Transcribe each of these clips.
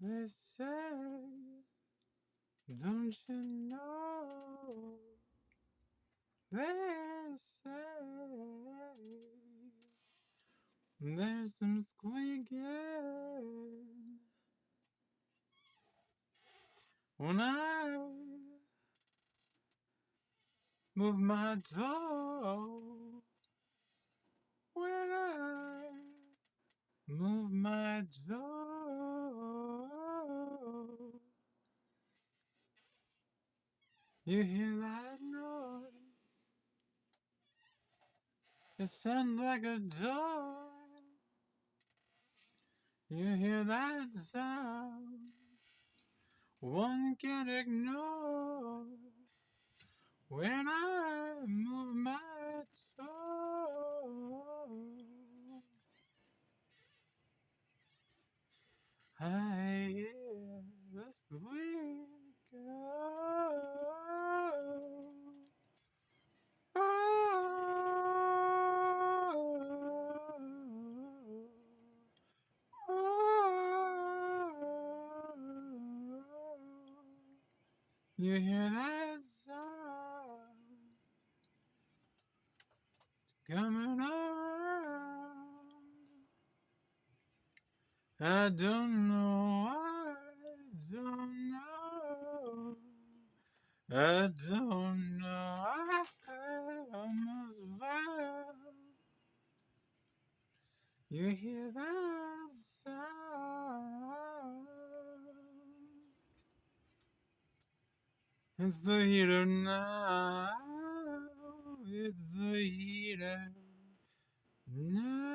They say, don't you know? They say there's some squeaking when I move my toe. When I move my toe, you hear that noise? It sounds like a door. You hear that sound? One can't ignore. When I move my toe, I hear the squeak. You hear that sound? It's coming around. I don't know, I don't know. I don't know, I almost fell. You hear that sound? It's the heater now. It's the heater now.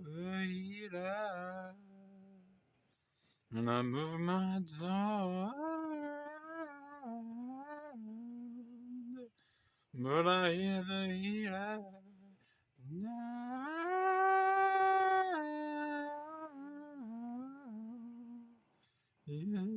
The heater. And I move my jaw around, but I hear the heater now. Yeah.